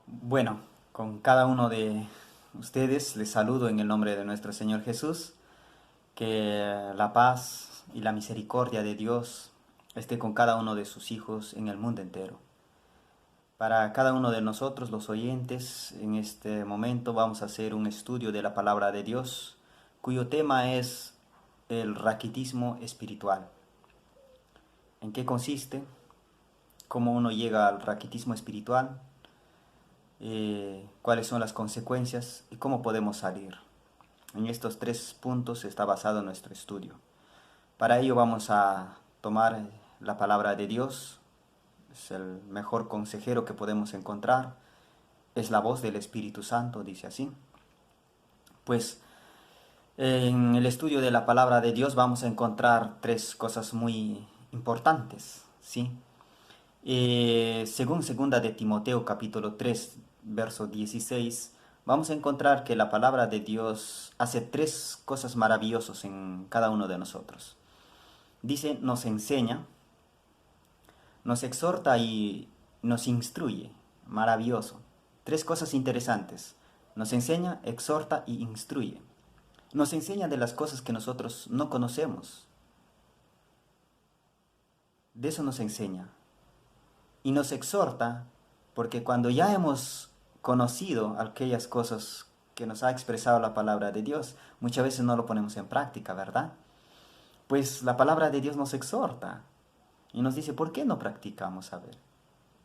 Bueno, con cada uno de ustedes les saludo en el nombre de nuestro Señor Jesús. Que la paz y la misericordia de Dios esté con cada uno de sus hijos en el mundo entero. Para cada uno de nosotros, los oyentes, en este momento vamos a hacer un estudio de la palabra de Dios, cuyo tema es el raquitismo espiritual. ¿En qué consiste? ¿Cómo uno llega al raquitismo espiritual? ¿Cuáles son las consecuencias y cómo podemos salir? En estos tres puntos está basado nuestro estudio. Para ello vamos a tomar la palabra de Dios. Es el mejor consejero que podemos encontrar. Es la voz del Espíritu Santo, dice así. Pues en el estudio de la palabra de Dios vamos a encontrar tres cosas muy importantes, ¿sí? Según segunda de Timoteo capítulo 3 verso 16, vamos a encontrar que la palabra de Dios hace tres cosas maravillosas en cada uno de nosotros. Dice, nos enseña, nos exhorta y nos instruye. Maravilloso. Tres cosas interesantes. Nos enseña, exhorta y instruye. Nos enseña de las cosas que nosotros no conocemos. De eso nos enseña. Y nos exhorta porque cuando ya hemos conocido aquellas cosas que nos ha expresado la palabra de Dios, muchas veces no lo ponemos en práctica, ¿verdad? Pues la palabra de Dios nos exhorta y nos dice, ¿por qué no practicamos? A ver,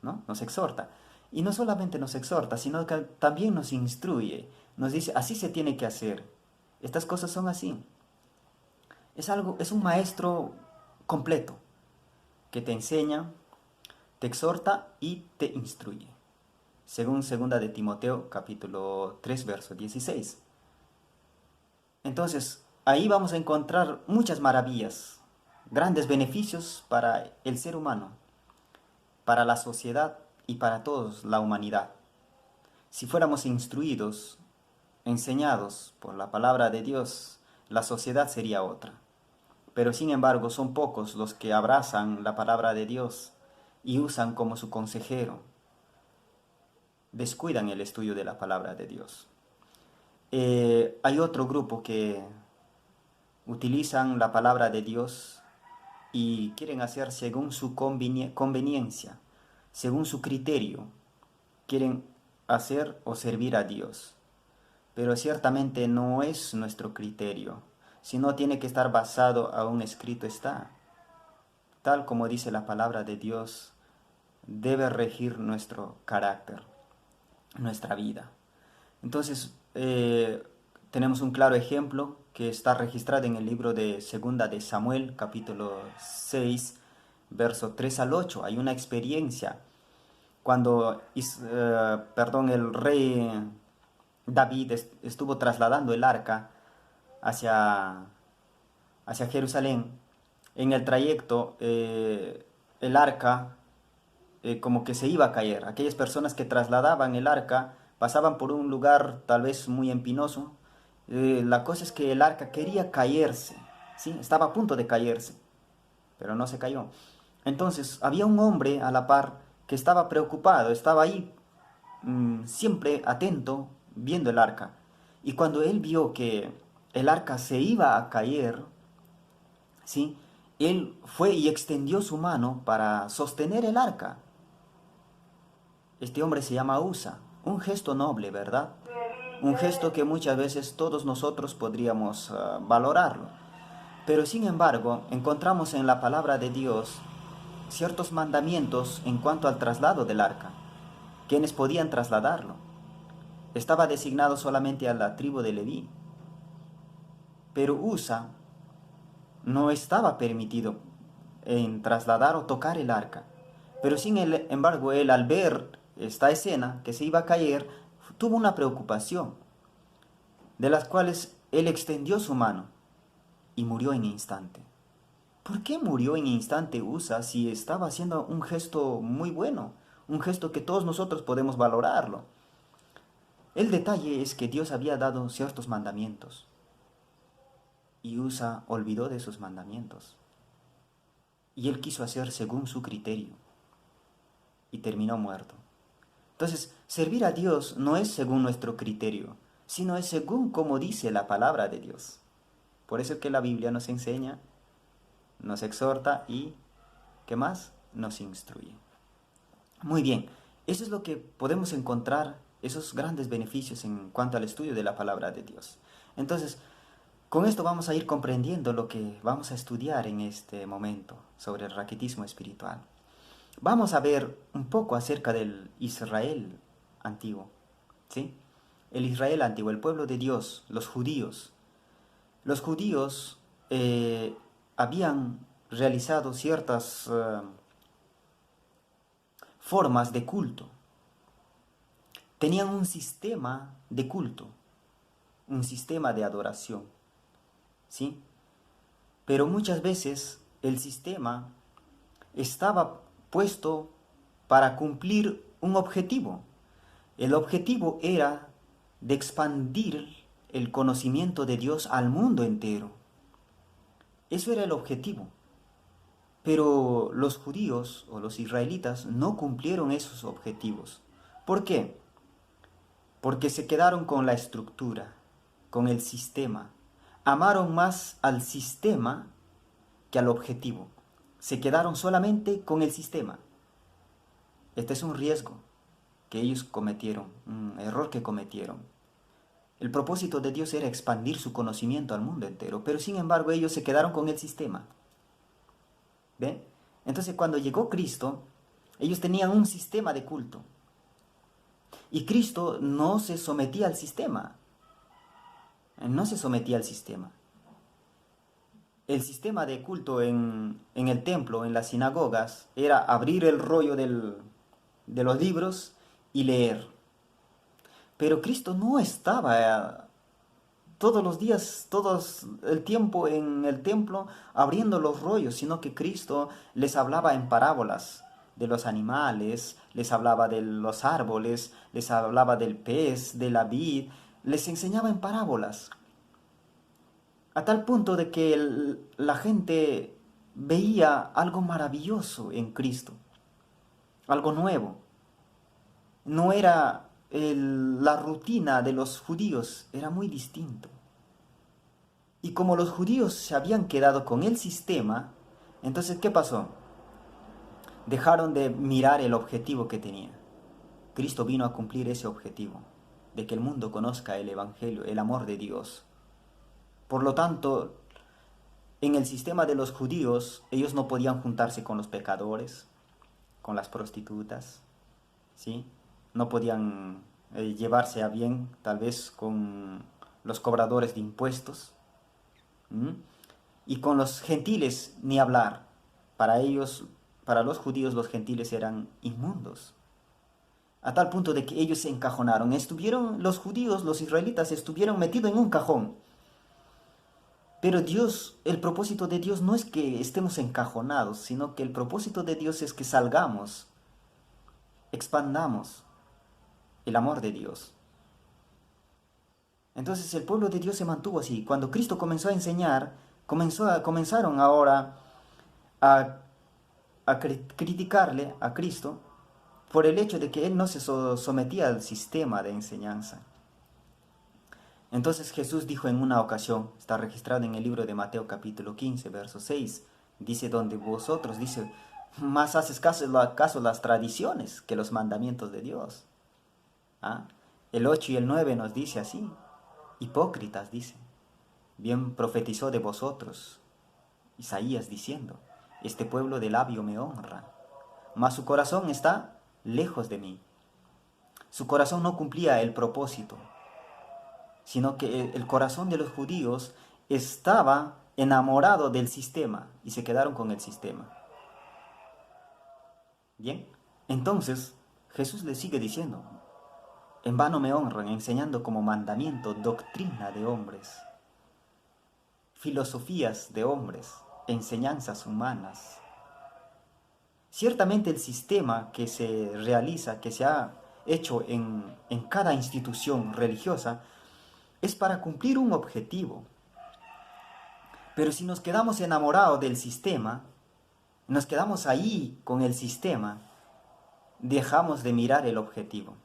¿no? Nos exhorta. Y no solamente nos exhorta, sino que también nos instruye. Nos dice, así se tiene que hacer. Estas cosas son así. Es un maestro completo que te enseña, te exhorta y te instruye. Según segunda de Timoteo capítulo 3 verso 16. Entonces, ahí vamos a encontrar muchas maravillas, grandes beneficios para el ser humano, para la sociedad y para todos la humanidad. Si fuéramos instruidos, enseñados por la palabra de Dios, la sociedad sería otra. Pero sin embargo son pocos los que abrazan la palabra de Dios y usan como su consejero. Descuidan el estudio de la palabra de Dios. Hay otro grupo que utilizan la palabra de Dios y quieren hacer según su conveniencia, según su criterio. Quieren hacer o servir a Dios. Pero ciertamente no es nuestro criterio, sino tiene que estar basado a un escrito está. Tal como dice la palabra de Dios, debe regir nuestro carácter, nuestra vida. Entonces, tenemos un claro ejemplo que está registrado en el libro de Segunda de Samuel, capítulo 6, verso 3 al 8. Hay una experiencia cuando el rey David estuvo trasladando el arca hacia, hacia Jerusalén. En el trayecto, el arca como que se iba a caer. Aquellas personas que trasladaban el arca pasaban por un lugar tal vez muy empinoso. La cosa es que el arca quería caerse, ¿sí? Estaba a punto de caerse, pero no se cayó. Entonces había un hombre a la par que estaba preocupado, estaba ahí siempre atento, viendo el arca. Y cuando él vio que el arca se iba a caer, ¿sí? Él fue y extendió su mano para sostener el arca. Este hombre se llama Usa, un gesto noble, ¿verdad? Un gesto que muchas veces todos nosotros podríamos valorarlo. Pero sin embargo, encontramos en la palabra de Dios ciertos mandamientos en cuanto al traslado del arca. ¿Quiénes podían trasladarlo? Estaba designado solamente a la tribu de Leví. Pero Usa no estaba permitido en trasladar o tocar el arca. Pero sin embargo, él al ver esta escena que se iba a caer, tuvo una preocupación, de las cuales él extendió su mano y murió en instante. ¿Por qué murió en instante Usa si estaba haciendo un gesto muy bueno? Un gesto que todos nosotros podemos valorarlo. El detalle es que Dios había dado ciertos mandamientos y Usa olvidó de esos mandamientos. Y él quiso hacer según su criterio y terminó muerto. Entonces, servir a Dios no es según nuestro criterio, sino es según como dice la palabra de Dios. Por eso es que la Biblia nos enseña, nos exhorta y, ¿qué más? Nos instruye. Muy bien, eso es lo que podemos encontrar, esos grandes beneficios en cuanto al estudio de la palabra de Dios. Entonces, con esto vamos a ir comprendiendo lo que vamos a estudiar en este momento sobre el raquitismo espiritual. Vamos a ver un poco acerca del Israel antiguo, ¿sí? El Israel antiguo, el pueblo de Dios, los judíos. Los judíos habían realizado ciertas formas de culto. Tenían un sistema de culto, un sistema de adoración, ¿sí? Pero muchas veces el sistema estaba puesto para cumplir un objetivo. El objetivo era de expandir el conocimiento de Dios al mundo entero. Eso era el objetivo. Pero los judíos o los israelitas no cumplieron esos objetivos. ¿Por qué? Porque se quedaron con la estructura, con el sistema. Amaron más al sistema que al objetivo. Se quedaron solamente con el sistema. Este es un riesgo que ellos cometieron, un error que cometieron. El propósito de Dios era expandir su conocimiento al mundo entero, pero sin embargo ellos se quedaron con el sistema. ¿Ven? Entonces cuando llegó Cristo, ellos tenían un sistema de culto. Y Cristo no se sometía al sistema. No se sometía al sistema. El sistema de culto en el templo, en las sinagogas, era abrir el rollo de los libros y leer. Pero Cristo no estaba todos los días, todo el tiempo en el templo abriendo los rollos, sino que Cristo les hablaba en parábolas de los animales, les hablaba de los árboles, les hablaba del pez, de la vid, les enseñaba en parábolas. A tal punto de que la gente veía algo maravilloso en Cristo, algo nuevo. No era la rutina de los judíos, era muy distinto. Y como los judíos se habían quedado con el sistema, entonces ¿qué pasó? Dejaron de mirar el objetivo que tenía. Cristo vino a cumplir ese objetivo, de que el mundo conozca el Evangelio, el amor de Dios. Por lo tanto, en el sistema de los judíos, ellos no podían juntarse con los pecadores, con las prostitutas, ¿sí? No podían llevarse a bien, tal vez, con los cobradores de impuestos. Y con los gentiles ni hablar. Para ellos, para los judíos, los gentiles eran inmundos. A tal punto de que ellos se encajonaron. Los judíos, los israelitas, estuvieron metidos en un cajón. Pero Dios, el propósito de Dios no es que estemos encajonados, sino que el propósito de Dios es que salgamos, expandamos el amor de Dios. Entonces el pueblo de Dios se mantuvo así. Cuando Cristo comenzó a enseñar, comenzaron ahora a criticarle a Cristo por el hecho de que Él no se sometía al sistema de enseñanza. Entonces Jesús dijo en una ocasión, está registrado en el libro de Mateo capítulo 15, verso 6, dice, donde vosotros, dice, más haces caso las tradiciones que los mandamientos de Dios. ¿Ah? El 8 y el 9 nos dice así, hipócritas, dice, bien profetizó de vosotros Isaías diciendo, este pueblo de labio me honra, mas su corazón está lejos de mí. Su corazón no cumplía el propósito, sino que el corazón de los judíos estaba enamorado del sistema y se quedaron con el sistema. Bien, entonces Jesús les sigue diciendo, en vano me honran, enseñando como mandamiento doctrina de hombres, filosofías de hombres, enseñanzas humanas. Ciertamente el sistema que se realiza, que se ha hecho en cada institución religiosa, es para cumplir un objetivo. Pero si nos quedamos enamorados del sistema, nos quedamos ahí con el sistema, dejamos de mirar el objetivo.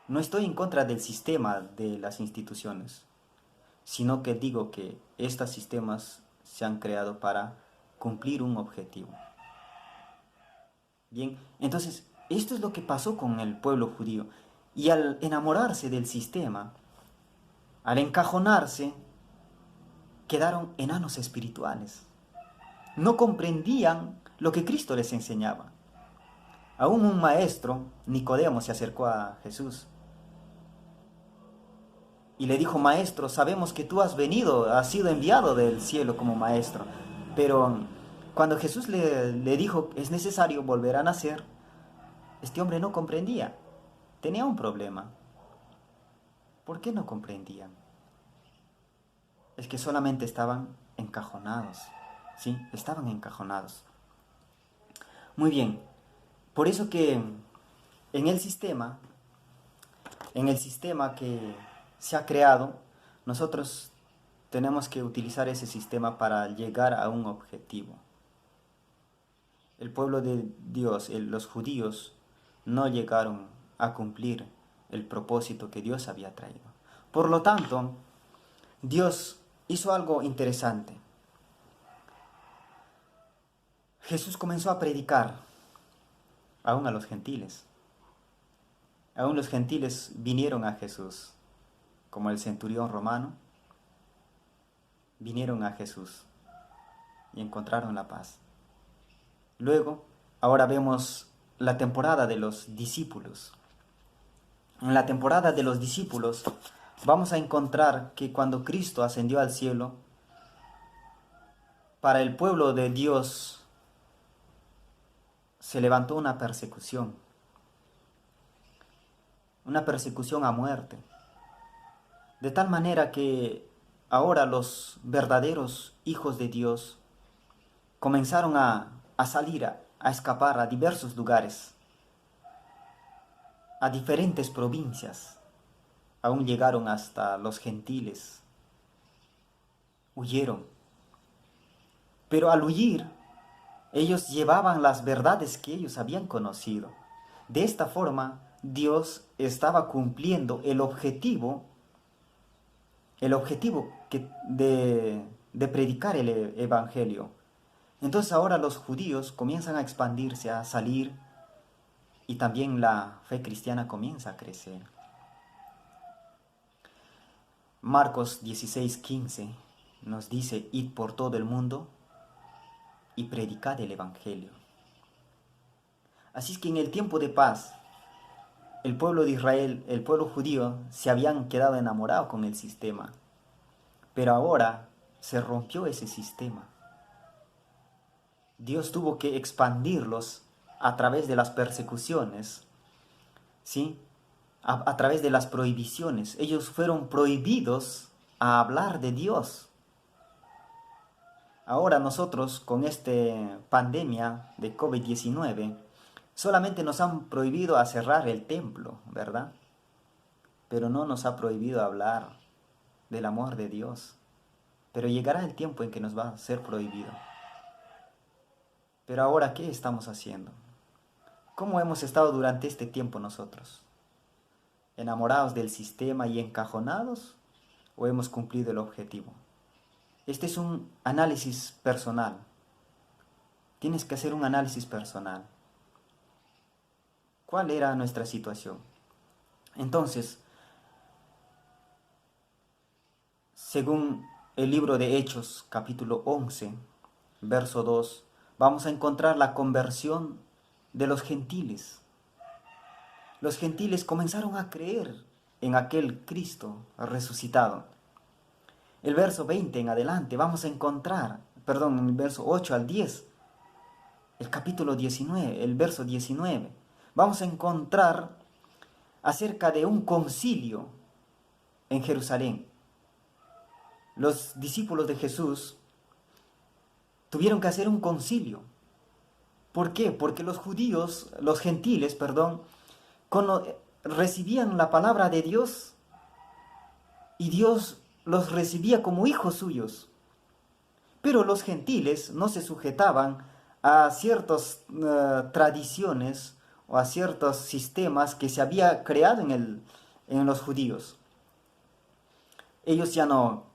No estoy en contra del sistema de las instituciones, sino que digo que estos sistemas se han creado para cumplir un objetivo. Bien, entonces, esto es lo que pasó con el pueblo judío. Y al enamorarse del sistema, al encajonarse, quedaron enanos espirituales. No comprendían lo que Cristo les enseñaba. Aún un maestro, Nicodemo, se acercó a Jesús y le dijo: Maestro, sabemos que tú has venido, has sido enviado del cielo como maestro. Pero cuando Jesús le dijo: es necesario volver a nacer, este hombre no comprendía. Tenía un problema. ¿Por qué no comprendían? Es que solamente estaban encajonados. ¿Sí? Estaban encajonados. Muy bien. Por eso que en el sistema que se ha creado, nosotros tenemos que utilizar ese sistema para llegar a un objetivo. El pueblo de Dios, los judíos, no llegaron a cumplir el propósito que Dios había traído. Por lo tanto, Dios hizo algo interesante. Jesús comenzó a predicar aún a los gentiles. Aún los gentiles vinieron a Jesús, como el centurión romano, vinieron a Jesús y encontraron la paz. Luego, ahora vemos la temporada de los discípulos. En la temporada de los discípulos vamos a encontrar que cuando Cristo ascendió al cielo, para el pueblo de Dios se levantó una persecución a muerte. De tal manera que ahora los verdaderos hijos de Dios comenzaron a salir, a escapar a diversos lugares, a diferentes provincias. Aún llegaron hasta los gentiles. Huyeron. Pero al huir, ellos llevaban las verdades que ellos habían conocido. De esta forma, Dios estaba cumpliendo el objetivo de predicar el Evangelio. Entonces ahora los judíos comienzan a expandirse, a salir, y también la fe cristiana comienza a crecer. Marcos 16:15 nos dice: id por todo el mundo y predicad el Evangelio. Así es que en el tiempo de paz, el pueblo de Israel, el pueblo judío, se habían quedado enamorados con el sistema. Pero ahora se rompió ese sistema. Dios tuvo que expandirlos a través de las persecuciones, ¿sí? A través de las prohibiciones. Ellos fueron prohibidos a hablar de Dios. Ahora nosotros, con esta pandemia de COVID-19, solamente nos han prohibido a cerrar el templo, ¿verdad? Pero no nos ha prohibido hablar del amor de Dios. Pero llegará el tiempo en que nos va a ser prohibido. Pero ahora, ¿qué estamos haciendo? ¿Cómo hemos estado durante este tiempo nosotros? ¿Enamorados del sistema y encajonados? ¿O hemos cumplido el objetivo? Este es un análisis personal. Tienes que hacer un análisis personal. ¿Cuál era nuestra situación? Entonces, según el libro de Hechos, capítulo 11, verso 2, vamos a encontrar la conversión de los gentiles. Los gentiles comenzaron a creer en aquel Cristo resucitado. El verso 20 en adelante vamos a encontrar, en el verso 8 al 10, el capítulo 19, el verso 19, vamos a encontrar acerca de un concilio en Jerusalén. Los discípulos de Jesús tuvieron que hacer un concilio. ¿Por qué? Porque los gentiles, recibían la palabra de Dios y Dios los recibía como hijos suyos. Pero los gentiles no se sujetaban a ciertas tradiciones o a ciertos sistemas que se había creado en los judíos. Ellos ya no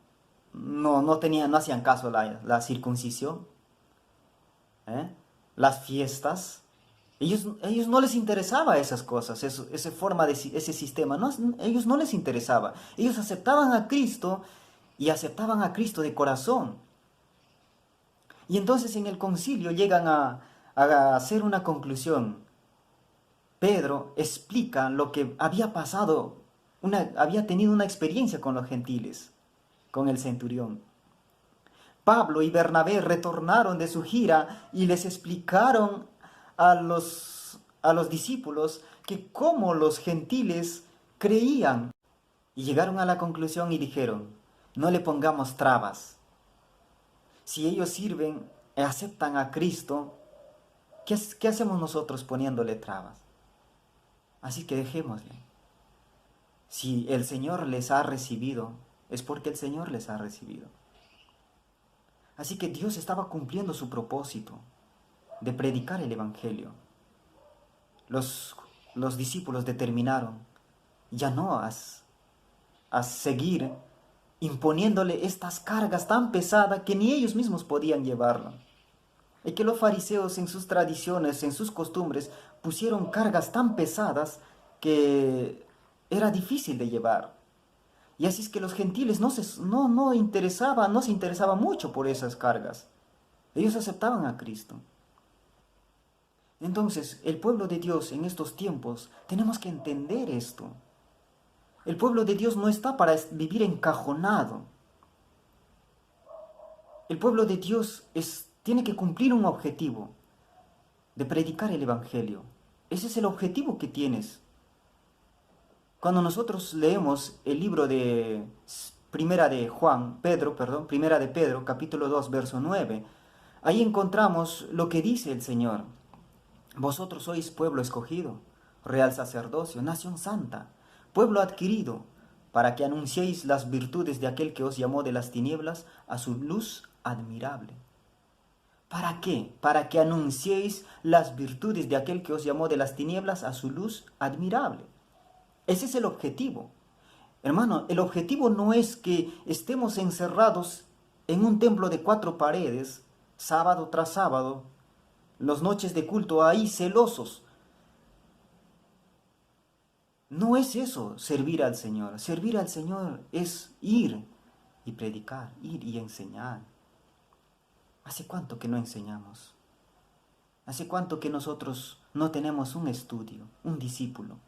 hacían caso a la circuncisión, ¿eh? Las fiestas. Ellos no les interesaba esas cosas, esa forma ese sistema. No, ellos no les interesaba. Ellos aceptaban a Cristo y aceptaban a Cristo de corazón. Y entonces en el concilio llegan a hacer una conclusión. Pedro explica lo que había pasado, había tenido una experiencia con los gentiles, con el centurión. Pablo y Bernabé retornaron de su gira y les explicaron a los discípulos que cómo los gentiles creían. Y llegaron a la conclusión y dijeron, no le pongamos trabas. Si ellos sirven y aceptan a Cristo, ¿qué hacemos nosotros poniéndole trabas? Así que dejémosle. Si el Señor les ha recibido, es porque el Señor les ha recibido. Así que Dios estaba cumpliendo su propósito de predicar el Evangelio. Los discípulos determinaron ya no a seguir imponiéndole estas cargas tan pesadas que ni ellos mismos podían llevarlo. Y que los fariseos en sus tradiciones, en sus costumbres, pusieron cargas tan pesadas que era difícil de llevar. Y así es que los gentiles no se interesaban mucho por esas cargas. Ellos aceptaban a Cristo. Entonces, el pueblo de Dios en estos tiempos, tenemos que entender esto. El pueblo de Dios no está para vivir encajonado. El pueblo de Dios tiene que cumplir un objetivo, de predicar el Evangelio. Ese es el objetivo que tienes. Cuando nosotros leemos el libro de Primera de Pedro, capítulo 2, verso 9, ahí encontramos lo que dice el Señor. Vosotros sois pueblo escogido, real sacerdocio, nación santa, pueblo adquirido, para que anunciéis las virtudes de aquel que os llamó de las tinieblas a su luz admirable. ¿Para qué? Para que anunciéis las virtudes de aquel que os llamó de las tinieblas a su luz admirable. Ese es el objetivo. Hermano, el objetivo no es que estemos encerrados en un templo de 4 paredes, sábado tras sábado, las noches de culto ahí celosos. No es eso servir al Señor. Servir al Señor es ir y predicar, ir y enseñar. ¿Hace cuánto que no enseñamos? ¿Hace cuánto que nosotros no tenemos un estudio, un discípulo?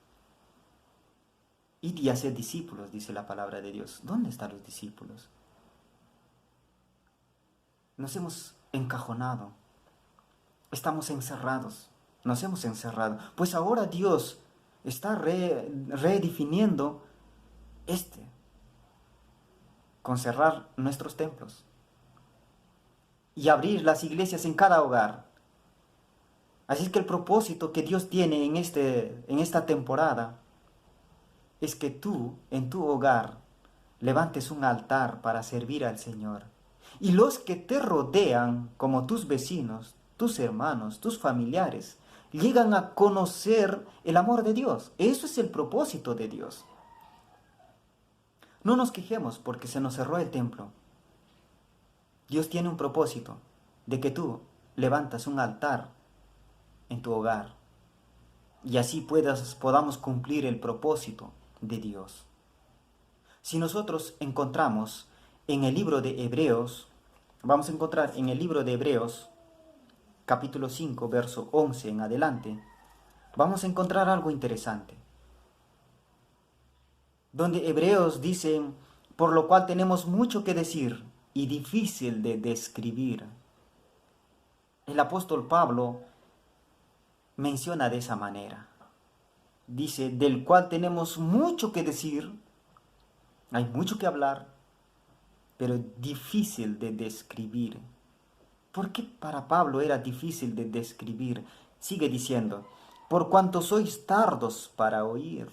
Id y haced discípulos, dice la palabra de Dios. ¿Dónde están los discípulos? Nos hemos encajonado. Estamos encerrados. Nos hemos encerrado. Pues ahora Dios está redefiniendo con cerrar nuestros templos y abrir las iglesias en cada hogar. Así es que el propósito que Dios tiene en esta temporada es que tú, en tu hogar, levantes un altar para servir al Señor. Y los que te rodean, como tus vecinos, tus hermanos, tus familiares, llegan a conocer el amor de Dios. Eso es el propósito de Dios. No nos quejemos porque se nos cerró el templo. Dios tiene un propósito de que tú levantas un altar en tu hogar y así podamos cumplir el propósito de Dios. Si nosotros encontramos en el libro de Hebreos, vamos a encontrar en el libro de Hebreos, capítulo 5, verso 11 en adelante, vamos a encontrar algo interesante. Donde Hebreos dicen, por lo cual tenemos mucho que decir y difícil de describir. El apóstol Pablo menciona de esa manera. Dice, del cual tenemos mucho que decir, hay mucho que hablar, pero difícil de describir. ¿Por qué para Pablo era difícil de describir? Sigue diciendo, por cuanto sois tardos para oír.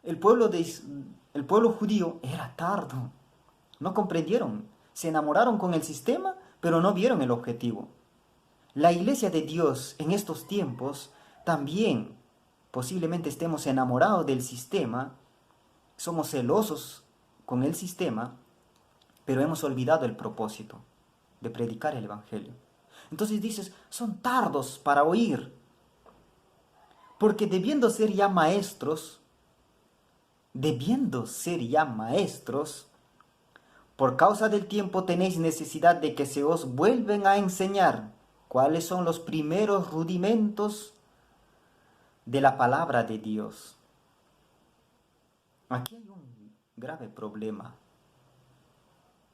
El pueblo judío era tardo, no comprendieron, se enamoraron con el sistema, pero no vieron el objetivo. La iglesia de Dios en estos tiempos también posiblemente estemos enamorados del sistema, somos celosos con el sistema, pero hemos olvidado el propósito de predicar el Evangelio. Entonces dices, son tardos para oír, porque debiendo ser ya maestros, por causa del tiempo tenéis necesidad de que se os vuelven a enseñar cuáles son los primeros rudimentos de la palabra de Dios. Aquí hay un grave problema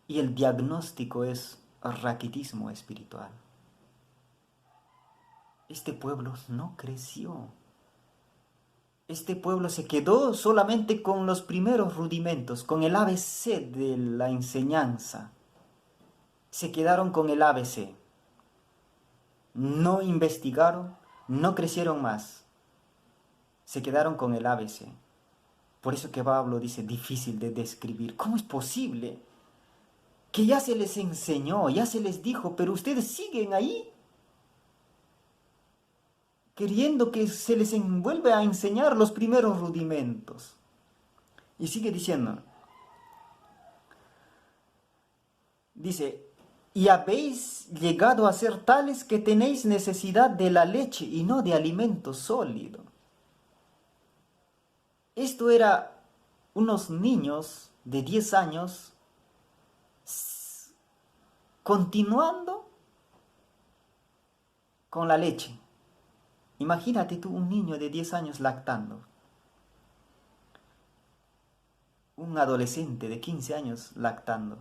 y el diagnóstico es raquitismo espiritual. Este pueblo no creció. Este pueblo se quedó solamente con los primeros rudimentos, con el ABC de la enseñanza. Se quedaron con el ABC. No investigaron, no crecieron más. Se quedaron con el ABC. Por eso que Pablo dice, difícil de describir. ¿Cómo es posible que ya se les enseñó, ya se les dijo, pero ustedes siguen ahí? Queriendo que se les vuelva a enseñar los primeros rudimentos. Y sigue diciendo, dice, y habéis llegado a ser tales que tenéis necesidad de la leche y no de alimento sólido. Esto era unos niños de 10 años continuando con la leche. Imagínate tú un niño de 10 años lactando. Un adolescente de 15 años lactando.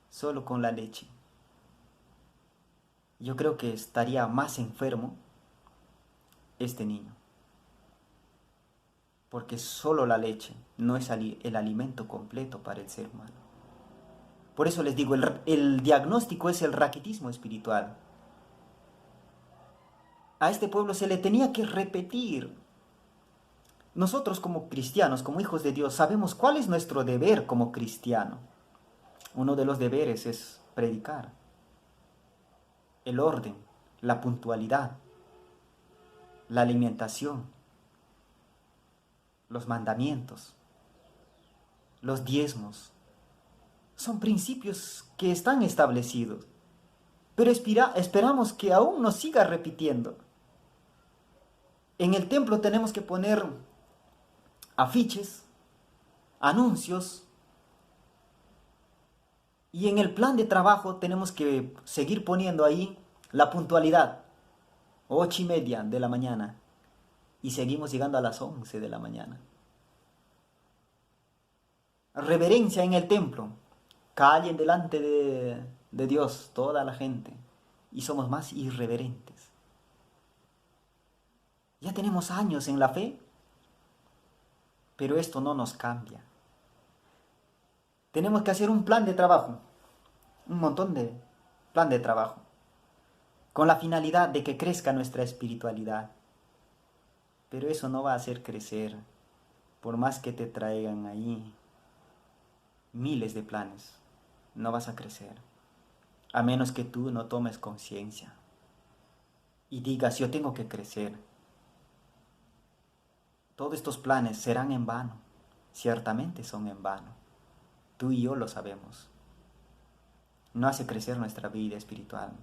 Solo con la leche. Yo creo que estaría más enfermo este niño. Porque solo la leche no es el alimento completo para el ser humano. Por eso les digo, el diagnóstico es el raquitismo espiritual. A este pueblo se le tenía que repetir. Nosotros como cristianos, como hijos de Dios, sabemos cuál es nuestro deber como cristiano. Uno de los deberes es predicar. El orden, la puntualidad, la alimentación, los mandamientos, los diezmos. Son principios que están establecidos, pero esperamos que aún nos siga repitiendo. En el templo tenemos que poner afiches, anuncios, y en el plan de trabajo tenemos que seguir poniendo ahí la puntualidad, 8:30 de la mañana, y seguimos llegando a las 11 de la mañana. Reverencia en el templo, callen delante de Dios toda la gente, y somos más irreverentes. Ya tenemos años en la fe, pero esto no nos cambia. Tenemos que hacer un plan de trabajo, un montón de plan de trabajo, con la finalidad de que crezca nuestra espiritualidad. Pero eso no va a hacer crecer, por más que te traigan ahí miles de planes, no vas a crecer, a menos que tú no tomes conciencia y digas, yo tengo que crecer. Todos estos planes serán en vano, ciertamente son en vano. Tú y yo lo sabemos. No hace crecer nuestra vida espiritual.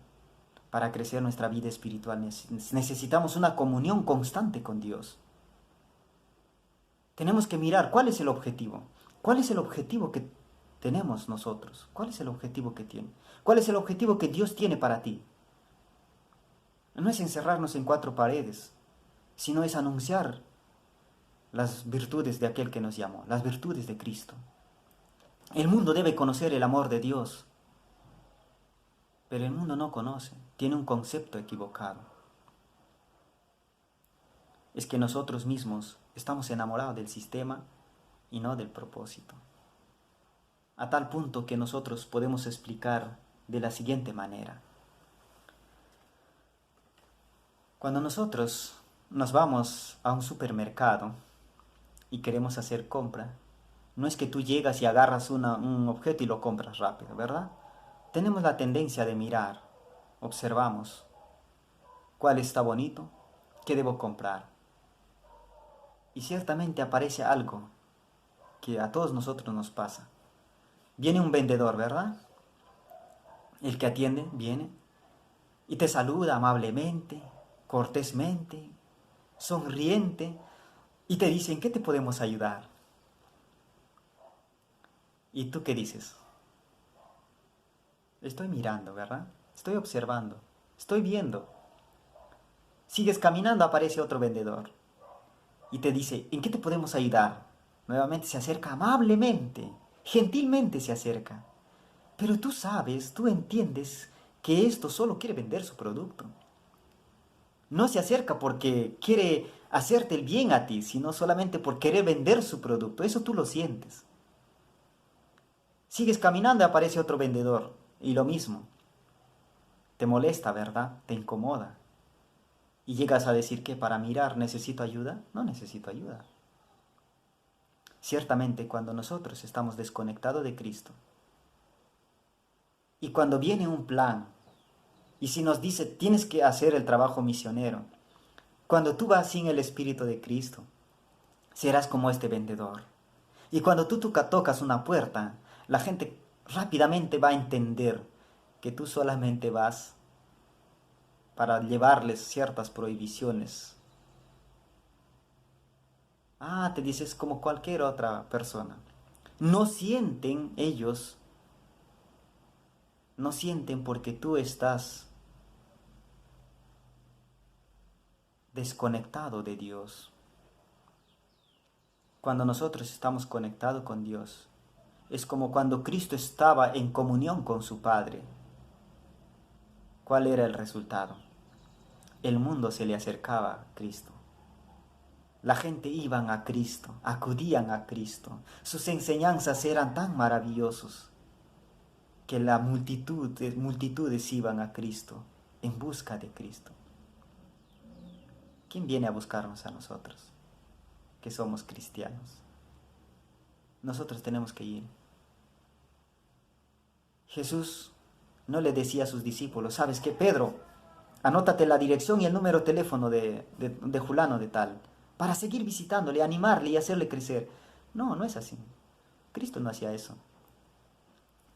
Para crecer nuestra vida espiritual necesitamos una comunión constante con Dios. Tenemos que mirar cuál es el objetivo. ¿Cuál es el objetivo que tenemos nosotros? ¿Cuál es el objetivo que tiene? ¿Cuál es el objetivo que Dios tiene para ti? No es encerrarnos en 4 paredes, sino es anunciar las virtudes de aquel que nos llamó, las virtudes de Cristo. El mundo debe conocer el amor de Dios, pero el mundo no conoce, tiene un concepto equivocado. Es que nosotros mismos estamos enamorados del sistema y no del propósito. A tal punto que nosotros podemos explicar de la siguiente manera. Cuando nosotros nos vamos a un supermercado y queremos hacer compra, no es que tú llegas y agarras un objeto y lo compras rápido, ¿verdad? tenemos la tendencia de mirar, observamos cuál está bonito, qué debo comprar. Y ciertamente aparece algo que a todos nosotros nos pasa. Viene un vendedor, ¿verdad? El que atiende viene y te saluda amablemente, cortésmente, sonriente, y te dice: ¿en qué te podemos ayudar? ¿Y tú qué dices? Estoy mirando, ¿verdad? Estoy observando, estoy viendo. Sigues caminando, aparece otro vendedor y te dice: ¿en qué te podemos ayudar? Nuevamente se acerca amablemente, gentilmente se acerca. Pero tú sabes, tú entiendes que esto solo quiere vender su producto. No se acerca porque quiere hacerte el bien a ti, sino solamente por querer vender su producto. Eso tú lo sientes. Sigues caminando y aparece otro vendedor. Y lo mismo. Te molesta, ¿verdad? Te incomoda. Y llegas a decir que para mirar necesito ayuda. No necesito ayuda. Ciertamente cuando nosotros estamos desconectados de Cristo y cuando viene un plan y si nos dice tienes que hacer el trabajo misionero, cuando tú vas sin el Espíritu de Cristo, serás como este vendedor. Y cuando tú tocas una puerta, la gente rápidamente va a entender que tú solamente vas para llevarles ciertas prohibiciones. Ah, te dices como cualquier otra persona. No sienten ellos, no sienten porque tú estás desconectado de Dios. Cuando nosotros estamos conectados con Dios, es como cuando Cristo estaba en comunión con su Padre. ¿Cuál era el resultado? El mundo se le acercaba a Cristo. La gente iban a Cristo, acudían a Cristo. Sus enseñanzas eran tan maravillosas que multitudes iban a Cristo en busca de Cristo. ¿Quién viene a buscarnos a nosotros, que somos cristianos? Nosotros tenemos que ir. Jesús no le decía a sus discípulos: ¿sabes qué, Pedro? Anótate la dirección y el número de teléfono de fulano de tal, para seguir visitándole, animarle y hacerle crecer. No, no es así. Cristo no hacía eso.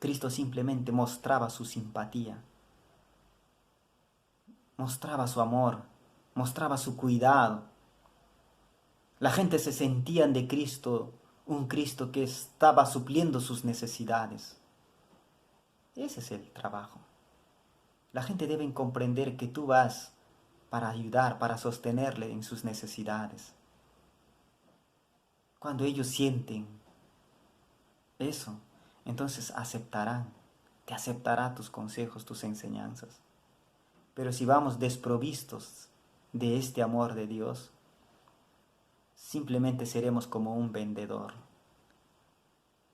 Cristo simplemente mostraba su simpatía, mostraba su amor, mostraba su cuidado. La gente se sentía de Cristo un Cristo que estaba supliendo sus necesidades. Ese es el trabajo. La gente debe comprender que tú vas para ayudar, para sostenerle en sus necesidades. Cuando ellos sienten eso, entonces aceptarán, te aceptará tus consejos, tus enseñanzas. Pero si vamos desprovistos de este amor de Dios, simplemente seremos como un vendedor.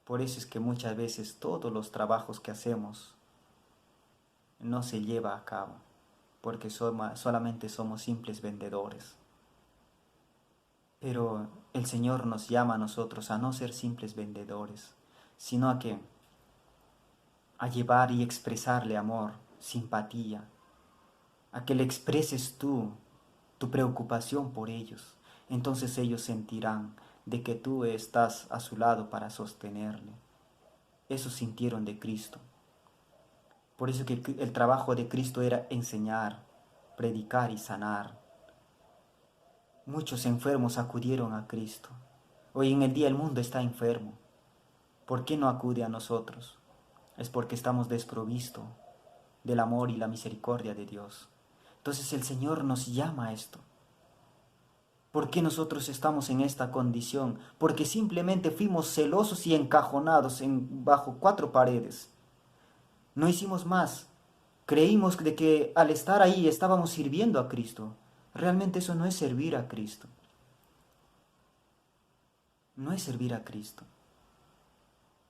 Por eso es que muchas veces todos los trabajos que hacemos no se lleva a cabo, porque solamente somos simples vendedores. Pero el Señor nos llama a nosotros a no ser simples vendedores, sino a llevar y expresarle amor, simpatía, a que le expreses tú tu preocupación por ellos. Entonces ellos sentirán de que tú estás a su lado para sostenerle. Eso sintieron de Cristo. Por eso que el trabajo de Cristo era enseñar, predicar y sanar. Muchos enfermos acudieron a Cristo. Hoy en el día el mundo está enfermo. ¿Por qué no acude a nosotros? Es porque estamos desprovistos del amor y la misericordia de Dios. Entonces el Señor nos llama a esto. ¿Por qué nosotros estamos en esta condición? Porque simplemente fuimos celosos y encajonados bajo cuatro paredes. No hicimos más. Creímos de que al estar ahí estábamos sirviendo a Cristo. Realmente eso no es servir a Cristo. No es servir a Cristo.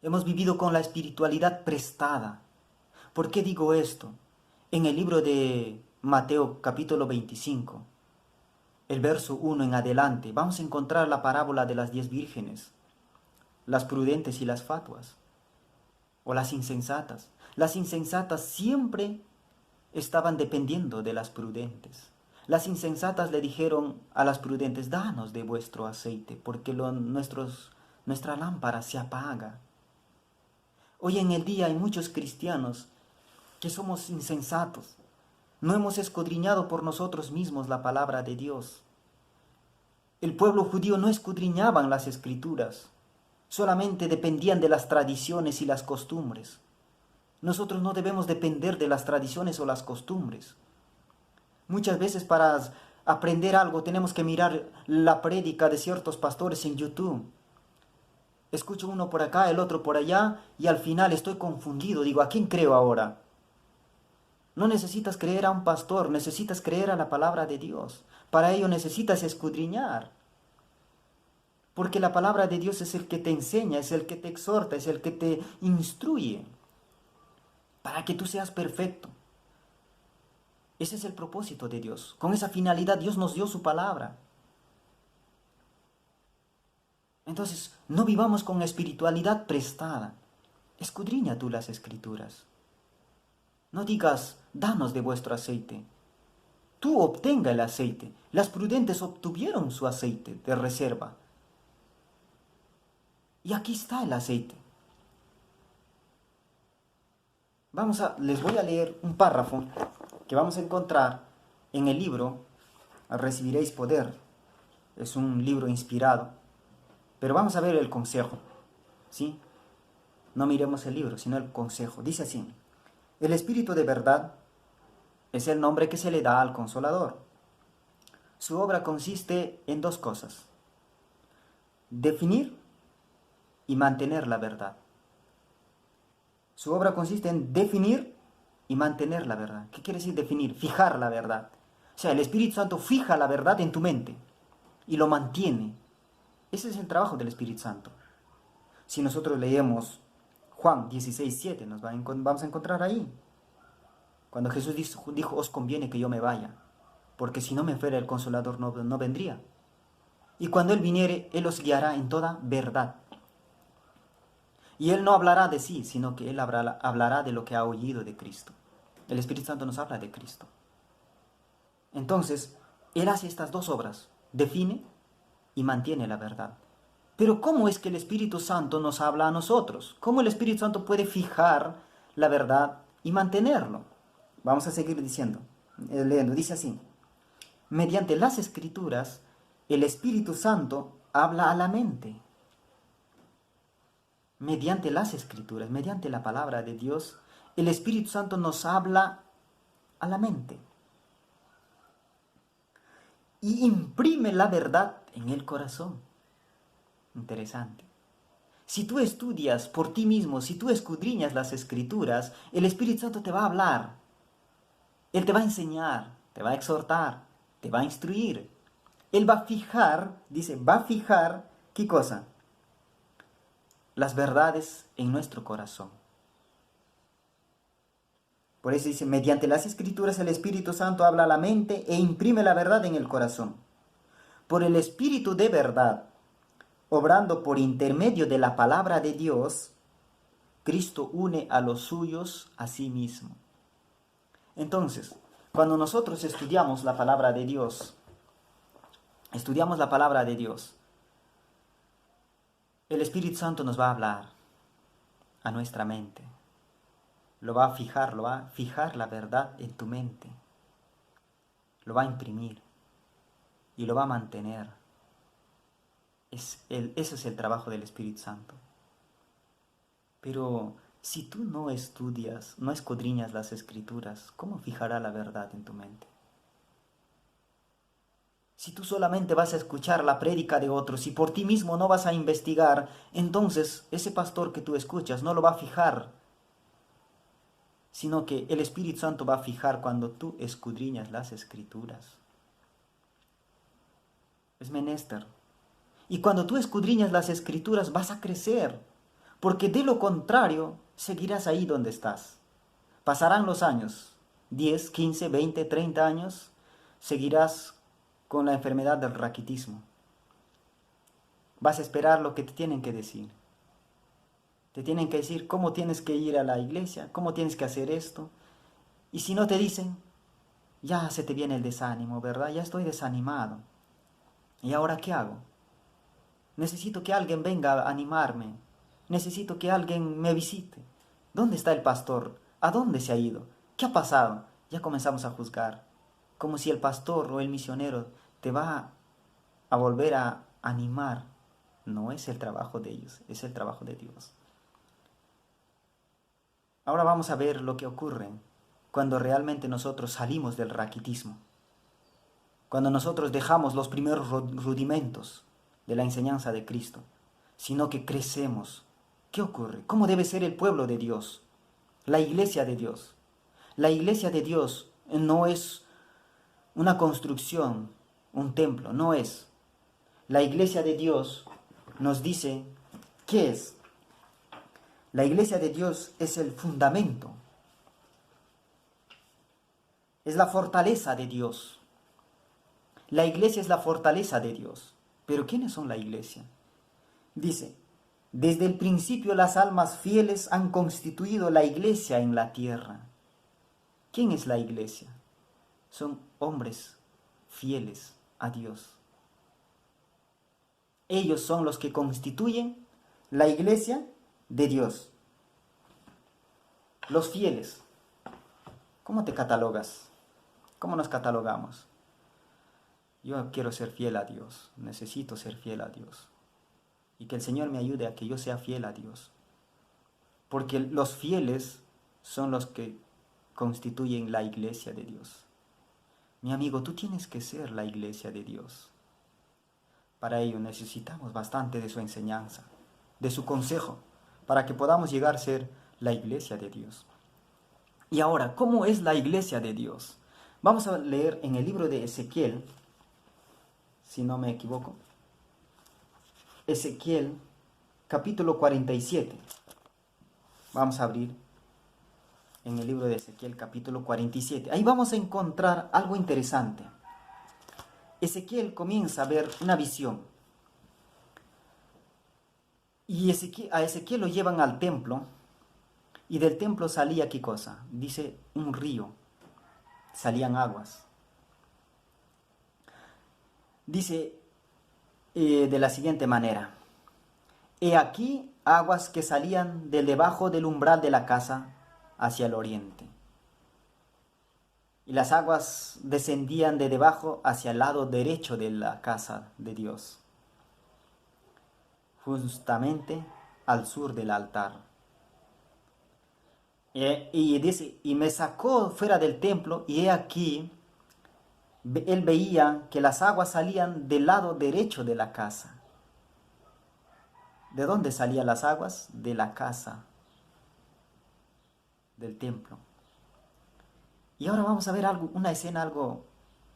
Hemos vivido con la espiritualidad prestada. ¿Por qué digo esto? En el libro de Mateo capítulo 25, el verso 1 en adelante, vamos a encontrar la parábola de las 10 vírgenes, las prudentes y las fatuas, o las insensatas. Las insensatas siempre estaban dependiendo de las prudentes. Las insensatas le dijeron a las prudentes, danos de vuestro aceite, porque nuestra lámpara se apaga. Hoy en el día hay muchos cristianos que somos insensatos. No hemos escudriñado por nosotros mismos la palabra de Dios. El pueblo judío no escudriñaban las escrituras, solamente dependían de las tradiciones y las costumbres. Nosotros no debemos depender de las tradiciones o las costumbres. Muchas veces para aprender algo tenemos que mirar la prédica de ciertos pastores en YouTube. Escucho uno por acá, el otro por allá, y al final estoy confundido. Digo, ¿a quién creo ahora? No necesitas creer a un pastor, necesitas creer a la palabra de Dios. Para ello necesitas escudriñar. Porque la palabra de Dios es el que te enseña, es el que te exhorta, es el que te instruye. Para que tú seas perfecto. Ese es el propósito de Dios. Con esa finalidad Dios nos dio su palabra. Entonces, no vivamos con espiritualidad prestada. Escudriña tú las escrituras. No digas, danos de vuestro aceite. Tú obtenga el aceite. Las prudentes obtuvieron su aceite de reserva. Y aquí está el aceite. Les voy a leer un párrafo que vamos a encontrar en el libro Recibiréis Poder. Es un libro inspirado. Pero vamos a ver el consejo. ¿Sí? No miremos el libro, sino el consejo. Dice así: el Espíritu de verdad es el nombre que se le da al Consolador. Su obra consiste en dos cosas: definir y mantener la verdad. Su obra consiste en definir y mantener la verdad. ¿Qué quiere decir definir? Fijar la verdad. O sea, el Espíritu Santo fija la verdad en tu mente y lo mantiene. Ese es el trabajo del Espíritu Santo. Si nosotros leemos Juan 16:7, vamos a encontrar ahí. Cuando Jesús dijo, os conviene que yo me vaya, porque si no me fuera el Consolador no vendría. Y cuando Él viniere, Él os guiará en toda verdad. Y Él no hablará de sí, sino que Él hablará de lo que ha oído de Cristo. El Espíritu Santo nos habla de Cristo. Entonces, Él hace estas dos obras: define y mantiene la verdad. Pero ¿cómo es que el Espíritu Santo nos habla a nosotros? ¿Cómo el Espíritu Santo puede fijar la verdad y mantenerlo? Vamos a seguir leyendo. Dice así: mediante las Escrituras, el Espíritu Santo habla a la mente. Mediante las Escrituras, mediante la palabra de Dios, el Espíritu Santo nos habla a la mente. Y imprime la verdad en el corazón. Interesante. Si tú estudias por ti mismo, si tú escudriñas las Escrituras, el Espíritu Santo te va a hablar. Él te va a enseñar, te va a exhortar, te va a instruir. Él va a fijar, ¿qué cosa? Las verdades en nuestro corazón. Por eso dice, mediante las Escrituras el Espíritu Santo habla a la mente e imprime la verdad en el corazón. Por el Espíritu de verdad, obrando por intermedio de la palabra de Dios, Cristo une a los suyos a sí mismo. Entonces, cuando nosotros estudiamos la palabra de Dios, el Espíritu Santo nos va a hablar a nuestra mente. Lo va a fijar la verdad en tu mente. Lo va a imprimir y lo va a mantener. Ese es el trabajo del Espíritu Santo. Pero si tú no estudias, no escudriñas las Escrituras, ¿cómo fijará la verdad en tu mente? Si tú solamente vas a escuchar la prédica de otros y por ti mismo no vas a investigar, entonces ese pastor que tú escuchas no lo va a fijar, sino que el Espíritu Santo va a fijar cuando tú escudriñas las Escrituras. Es menester. Y cuando tú escudriñas las Escrituras vas a crecer, porque de lo contrario seguirás ahí donde estás. Pasarán los años, 10, 15, 20, 30 años, seguirás con la enfermedad del raquitismo. Vas a esperar lo que te tienen que decir. Te tienen que decir cómo tienes que ir a la iglesia, cómo tienes que hacer esto. Y si no te dicen, ya se te viene el desánimo, ¿verdad? Ya estoy desanimado. ¿Y ahora qué hago? Necesito que alguien venga a animarme. Necesito que alguien me visite. ¿Dónde está el pastor? ¿A dónde se ha ido? ¿Qué ha pasado? Ya comenzamos a juzgar. Como si el pastor o el misionero te va a volver a animar. No es el trabajo de ellos, es el trabajo de Dios. Ahora vamos a ver lo que ocurre cuando realmente nosotros salimos del raquitismo. Cuando nosotros dejamos los primeros rudimentos de la enseñanza de Cristo, sino que crecemos. ¿Qué ocurre? ¿Cómo debe ser el pueblo de Dios? La iglesia de Dios. La iglesia de Dios no es una construcción, un templo, no es. La iglesia de Dios nos dice, ¿qué es? La iglesia de Dios es el fundamento, es la fortaleza de Dios. La iglesia es la fortaleza de Dios. ¿Pero quiénes son la iglesia? Dice, desde el principio las almas fieles han constituido la iglesia en la tierra. ¿Quién es la iglesia? Son hombres fieles a Dios. Ellos son los que constituyen la iglesia de Dios. Los fieles. ¿Cómo te catalogas? ¿Cómo nos catalogamos? Yo quiero ser fiel a Dios. Necesito ser fiel a Dios. Y que el Señor me ayude a que yo sea fiel a Dios. Porque los fieles son los que constituyen la iglesia de Dios. Mi amigo, tú tienes que ser la iglesia de Dios. Para ello necesitamos bastante de su enseñanza, de su consejo, para que podamos llegar a ser la iglesia de Dios. Y ahora, ¿cómo es la iglesia de Dios? Vamos a leer en el libro de Ezequiel, si no me equivoco. Ezequiel, capítulo 47. Vamos a abrir en el libro de Ezequiel, capítulo 47. Ahí vamos a encontrar algo interesante. Ezequiel comienza a ver una visión. Y a Ezequiel lo llevan al templo. Y del templo salía, ¿qué cosa? Dice un río. Salían aguas. Dice de la siguiente manera. He aquí aguas que salían de debajo del umbral de la casa hacia el oriente. Y las aguas descendían de debajo hacia el lado derecho de la casa de Dios, justamente al sur del altar. Y dice, y me sacó fuera del templo, y he aquí, él veía que las aguas salían del lado derecho de la casa. ¿De dónde salían las aguas? De la casa, del templo. Y ahora vamos a ver una escena algo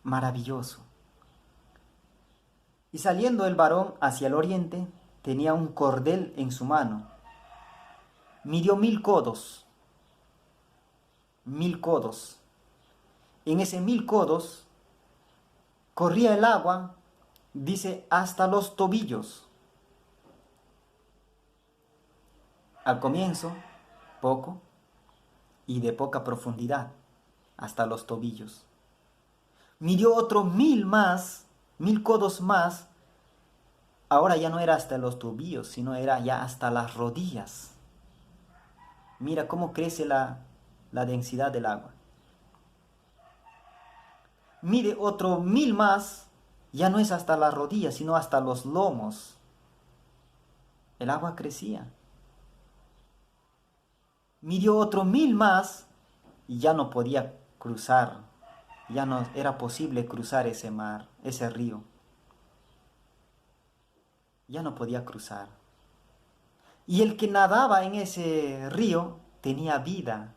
maravilloso. Y saliendo el varón hacia el oriente, tenía un cordel en su mano. Midió 1000 codos. 1000 codos. En ese 1000 codos corría el agua, dice, hasta los tobillos. Al comienzo, poco, y de poca profundidad, hasta los tobillos. Midió otro 1000 más, 1000 codos más. Ahora ya no era hasta los tobillos, sino era ya hasta las rodillas. Mira cómo crece la densidad del agua. Mide otro 1000 más, ya no es hasta las rodillas, sino hasta los lomos. El agua crecía. Midió otro 1000 más y ya no podía cruzar. Ya no era posible cruzar ese mar, ese río. Ya no podía cruzar. Y el que nadaba en ese río tenía vida.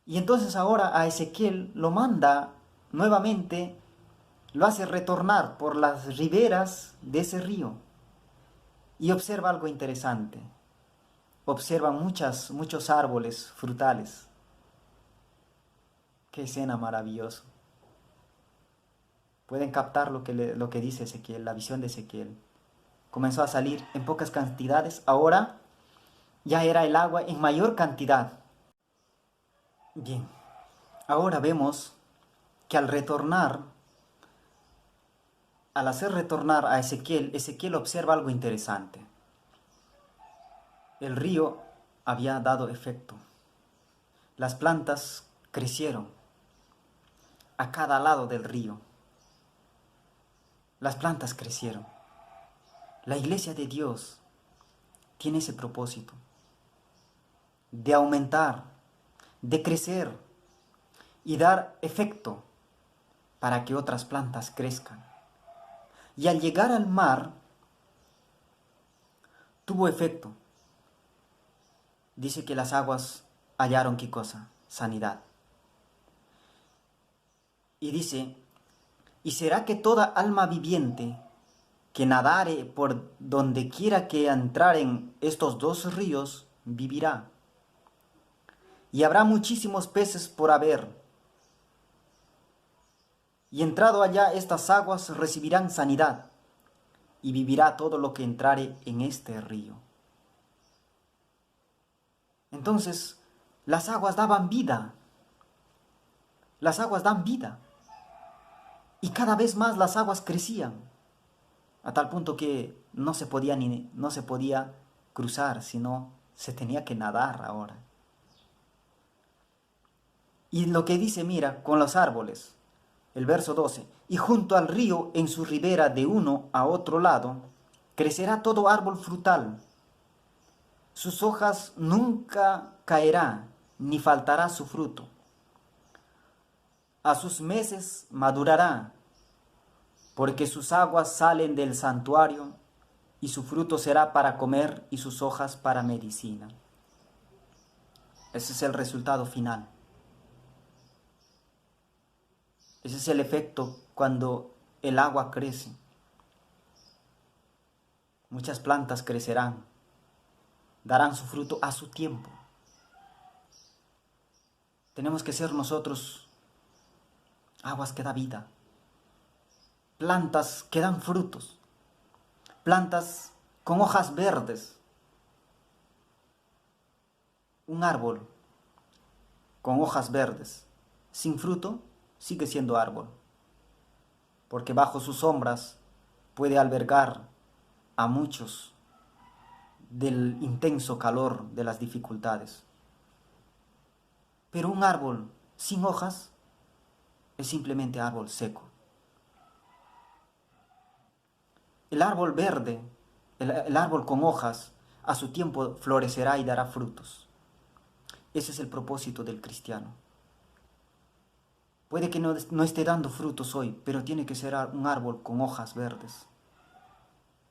Y entonces ahora a Ezequiel lo manda nuevamente, lo hace retornar por las riberas de ese río. Y observa algo interesante. Observa muchos árboles frutales. Qué escena maravillosa. Pueden captar lo que dice Ezequiel, la visión de Ezequiel. comenzó a salir en pocas cantidades, ahora ya era el agua en mayor cantidad. Bien, ahora vemos que al hacer retornar a Ezequiel, Ezequiel observa algo interesante. El río había dado efecto. Las plantas crecieron a cada lado del río. Las plantas crecieron. La iglesia de Dios tiene ese propósito de aumentar, de crecer y dar efecto para que otras plantas crezcan. Y al llegar al mar, tuvo efecto. Dice que las aguas hallaron ¿qué cosa? Sanidad. Y dice, ¿y será que toda alma viviente que nadare por donde quiera que entraren estos dos ríos vivirá? Y habrá muchísimos peces por haber. Y entrado allá estas aguas recibirán sanidad, y vivirá todo lo que entrare en este río. Entonces, las aguas daban vida. Las aguas dan vida. Y cada vez más las aguas crecían, a tal punto que no se podía cruzar, sino se tenía que nadar ahora. Y lo que dice, mira, con los árboles, el verso 12, y junto al río en su ribera de uno a otro lado, crecerá todo árbol frutal. Sus hojas nunca caerá, ni faltará su fruto. A sus meses madurará, porque sus aguas salen del santuario, y su fruto será para comer y sus hojas para medicina. Ese es el resultado final. Ese es el efecto cuando el agua crece. Muchas plantas crecerán, darán su fruto a su tiempo. Tenemos que ser nosotros aguas que da vida, plantas que dan frutos, plantas con hojas verdes. Un árbol con hojas verdes, sin fruto, sigue siendo árbol, porque bajo sus sombras puede albergar a muchos del intenso calor de las dificultades. Pero un árbol sin hojas es simplemente árbol seco. El árbol verde, el árbol con hojas, a su tiempo florecerá y dará frutos. Ese es el propósito del cristiano. Puede que no esté dando frutos hoy, pero tiene que ser un árbol con hojas verdes.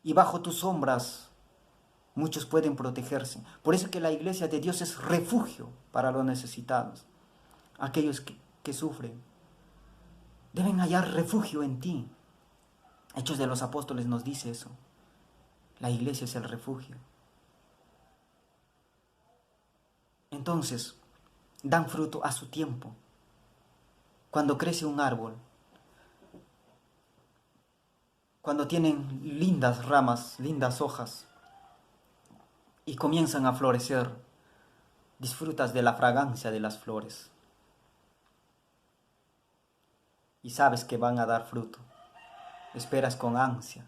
Y bajo tus sombras muchos pueden protegerse. Por eso que la iglesia de Dios es refugio para los necesitados. Aquellos que sufren deben hallar refugio en ti. Hechos de los Apóstoles nos dice eso. La iglesia es el refugio. Entonces, dan fruto a su tiempo. Cuando crece un árbol, cuando tienen lindas ramas, lindas hojas, y comienzan a florecer, disfrutas de la fragancia de las flores. Y sabes que van a dar fruto. Esperas con ansia.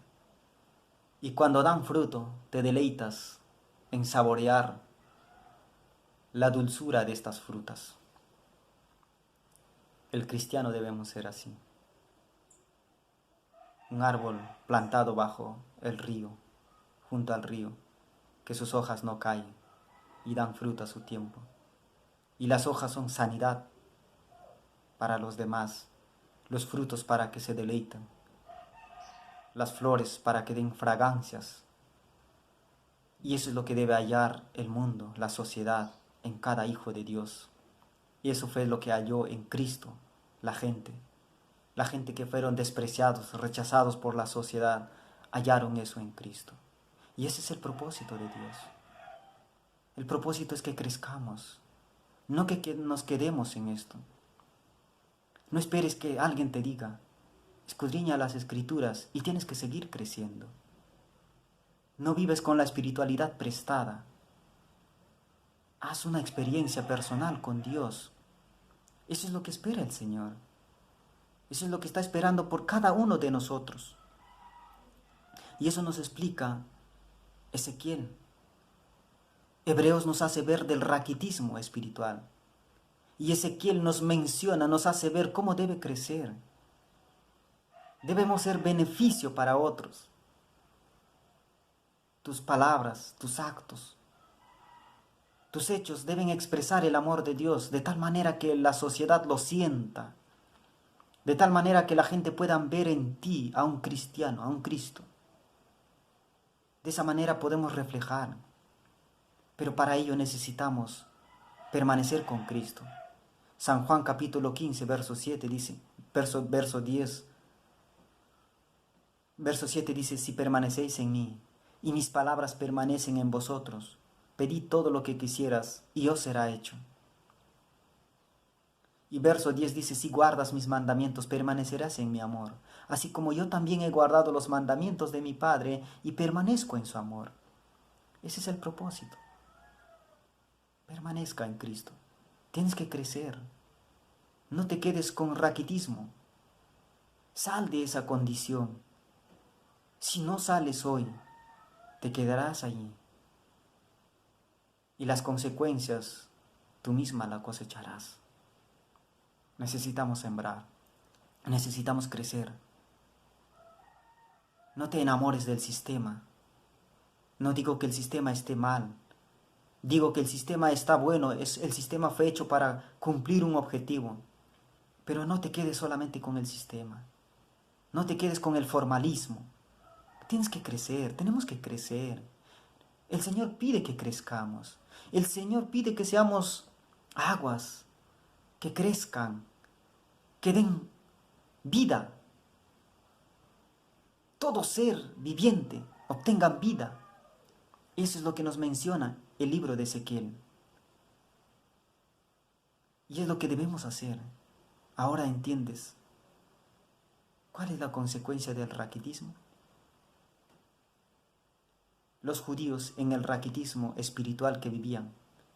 Y cuando dan fruto, te deleitas en saborear la dulzura de estas frutas. El cristiano debemos ser así. Un árbol plantado bajo el río, junto al río, que sus hojas no caen y dan fruto a su tiempo. Y las hojas son sanidad para los demás, los frutos para que se deleitan, las flores para que den fragancias. Y eso es lo que debe hallar el mundo, la sociedad, en cada hijo de Dios. Y eso fue lo que halló en Cristo la gente que fueron despreciados, rechazados por la sociedad, hallaron eso en Cristo. Y ese es el propósito de Dios. El propósito es que crezcamos, no que nos quedemos en esto. No esperes que alguien te diga, escudriña las Escrituras y tienes que seguir creciendo. No vives con la espiritualidad prestada. Haz una experiencia personal con Dios. Eso es lo que espera el Señor. Eso es lo que está esperando por cada uno de nosotros. Y eso nos explica Ezequiel. Hebreos nos hace ver del raquitismo espiritual. Y Ezequiel nos menciona, nos hace ver cómo debe crecer. Debemos ser beneficio para otros. Tus palabras, tus actos, tus hechos deben expresar el amor de Dios de tal manera que la sociedad lo sienta, de tal manera que la gente pueda ver en ti a un cristiano, a un Cristo. De esa manera podemos reflejar, pero para ello necesitamos permanecer con Cristo. San Juan capítulo 15, verso 7 dice, verso 10, verso 7 dice, si permanecéis en mí y mis palabras permanecen en vosotros, pedid todo lo que quisieras y os será hecho. Y verso 10 dice, si guardas mis mandamientos, permanecerás en mi amor, así como yo también he guardado los mandamientos de mi Padre y permanezco en su amor. Ese es el propósito. Permanezca en Cristo. Tienes que crecer. No te quedes con raquitismo. Sal de esa condición. Si no sales hoy, te quedarás allí. Y las consecuencias tú misma las cosecharás. Necesitamos sembrar. Necesitamos crecer. No te enamores del sistema. No digo que el sistema esté mal. Digo que el sistema está bueno. El sistema fue hecho para cumplir un objetivo. Pero no te quedes solamente con el sistema. No te quedes con el formalismo. Tienes que crecer. Tenemos que crecer. El Señor pide que crezcamos. El Señor pide que seamos aguas, que crezcan, que den vida. Todo ser viviente obtenga vida. Eso es lo que nos menciona el libro de Ezequiel. Y es lo que debemos hacer. Ahora entiendes cuál es la consecuencia del raquitismo. Los judíos en el raquitismo espiritual que vivían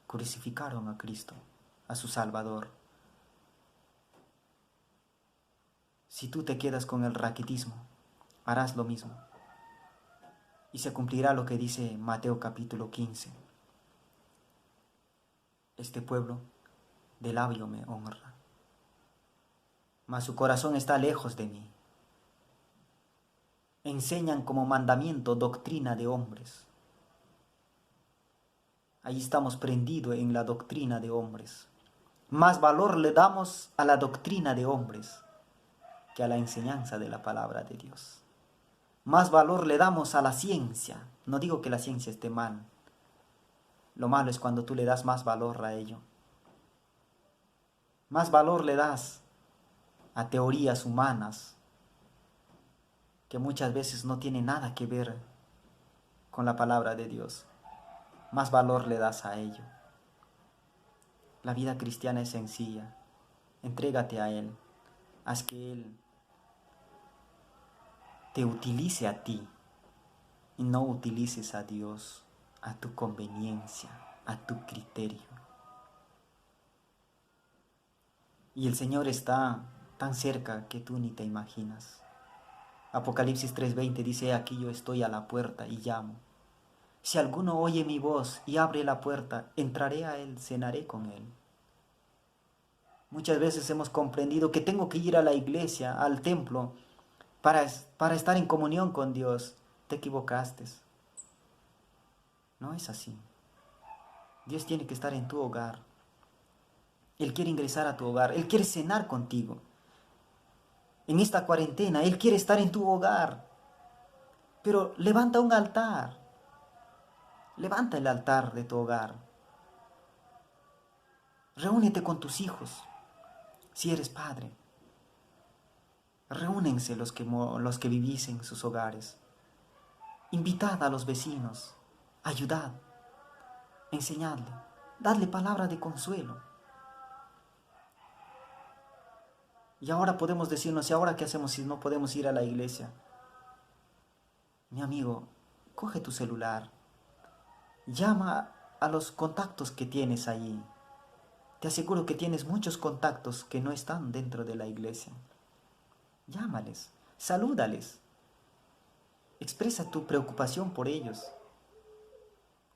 crucificaron a Cristo, a su Salvador. Si tú te quedas con el raquitismo, harás lo mismo. Y se cumplirá lo que dice Mateo capítulo 15. Este pueblo de labio me honra, mas su corazón está lejos de mí. Enseñan como mandamiento doctrina de hombres. Ahí estamos prendidos en la doctrina de hombres. Más valor le damos a la doctrina de hombres que a la enseñanza de la palabra de Dios. Más valor le damos a la ciencia. No digo que la ciencia esté mal. Lo malo es cuando tú le das más valor a ello. Más valor le das a teorías humanas que muchas veces no tienen nada que ver con la palabra de Dios. Más valor le das a ello. La vida cristiana es sencilla. Entrégate a Él. Haz que Él te utilice a ti y no utilices a Dios a tu conveniencia, a tu criterio. Y el Señor está tan cerca que tú ni te imaginas. Apocalipsis 3:20 dice, aquí yo estoy a la puerta y llamo. Si alguno oye mi voz y abre la puerta, entraré a Él, cenaré con Él. Muchas veces hemos comprendido que tengo que ir a la iglesia, al templo, para estar en comunión con Dios. Te equivocaste. No es así. Dios tiene que estar en tu hogar. Él quiere ingresar a tu hogar. Él quiere cenar contigo. En esta cuarentena, Él quiere estar en tu hogar. Pero levanta un altar. Levanta el altar de tu hogar. Reúnete con tus hijos, si eres padre. Reúnense los que vivís en sus hogares. Invitad a los vecinos. Ayudad. Enseñadle. Dadle palabra de consuelo. Y ahora podemos decirnos, ¿y ahora qué hacemos si no podemos ir a la iglesia? Mi amigo, Coge tu celular, llama a los contactos que tienes allí. Te aseguro que tienes muchos contactos que no están dentro de la iglesia. Llámales, salúdales, expresa tu preocupación por ellos,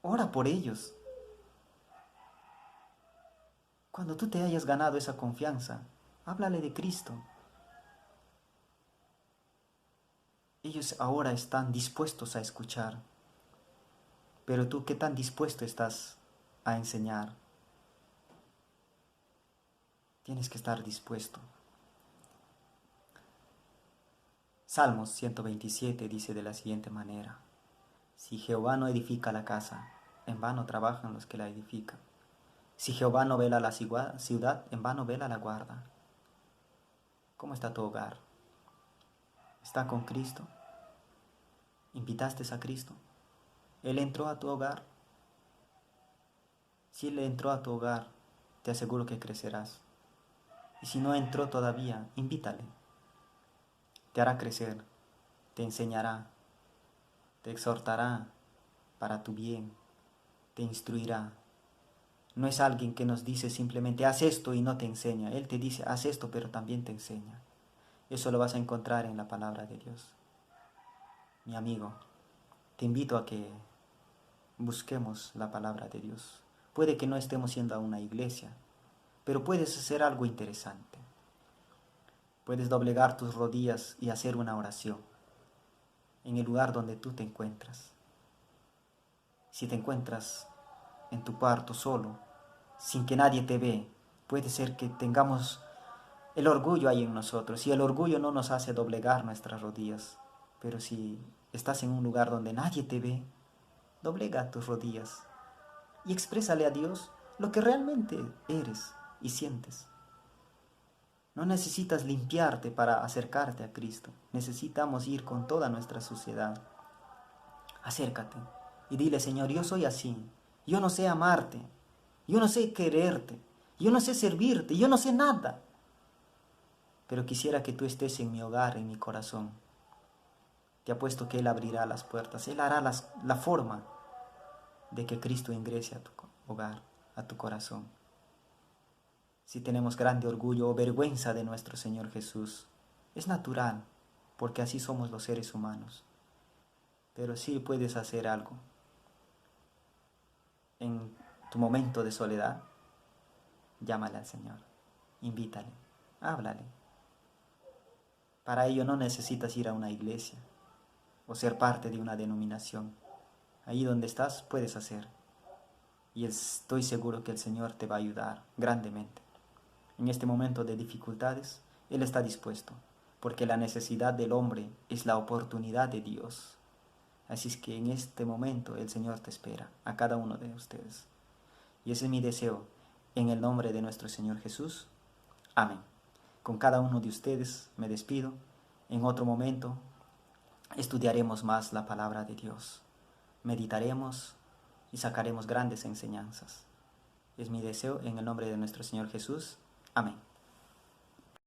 ora por ellos. Cuando tú te hayas ganado esa confianza, háblale de Cristo. Ellos ahora están dispuestos a escuchar, pero tú, ¿qué tan dispuesto estás a enseñar? Tienes que estar dispuesto. Salmos 127 dice de la siguiente manera: si Jehová no edifica la casa, en vano trabajan los que la edifican. Si Jehová no vela la ciudad, en vano vela la guarda. ¿Cómo está tu hogar? ¿Está con Cristo? ¿Invitaste a Cristo? ¿Él entró a tu hogar? Si Él entró a tu hogar, te aseguro que crecerás. Y si no entró todavía, invítale. Te hará crecer, te enseñará, te exhortará para tu bien, te instruirá. No es alguien que nos dice simplemente haz esto y no te enseña. Él te dice haz esto pero también te enseña. Eso lo vas a encontrar en la palabra de Dios. Mi amigo, te invito a que busquemos la palabra de Dios. Puede que no estemos yendo a una iglesia, pero puedes hacer algo interesante. Puedes doblegar tus rodillas y hacer una oración en el lugar donde tú te encuentras. Si te encuentras en tu cuarto solo, sin que nadie te ve, puede ser que tengamos el orgullo ahí en nosotros, y el orgullo no nos hace doblegar nuestras rodillas. Pero si estás en un lugar donde nadie te ve, doblega tus rodillas y exprésale a Dios lo que realmente eres y sientes. No necesitas limpiarte para acercarte a Cristo. Necesitamos ir con toda nuestra suciedad. Acércate y dile: Señor, yo soy así. Yo no sé amarte. Yo no sé quererte. Yo no sé servirte. Yo no sé nada. Pero quisiera que tú estés en mi hogar, en mi corazón. Te apuesto que Él abrirá las puertas. Él hará la forma de que Cristo ingrese a tu hogar, a tu corazón. Si tenemos grande orgullo o vergüenza de nuestro Señor Jesús, es natural, porque así somos los seres humanos. Pero sí puedes hacer algo. En tu momento de soledad, llámale al Señor, invítale, háblale. Para ello no necesitas ir a una iglesia o ser parte de una denominación. Ahí donde estás puedes hacer. Y estoy seguro que el Señor te va a ayudar grandemente. En este momento de dificultades, Él está dispuesto, porque la necesidad del hombre es la oportunidad de Dios. Así es que en este momento el Señor te espera, a cada uno de ustedes. Y ese es mi deseo, en el nombre de nuestro Señor Jesús. Amén. Con cada uno de ustedes me despido. En otro momento estudiaremos más la palabra de Dios. Meditaremos y sacaremos grandes enseñanzas. Es mi deseo en el nombre de nuestro Señor Jesús. Amén.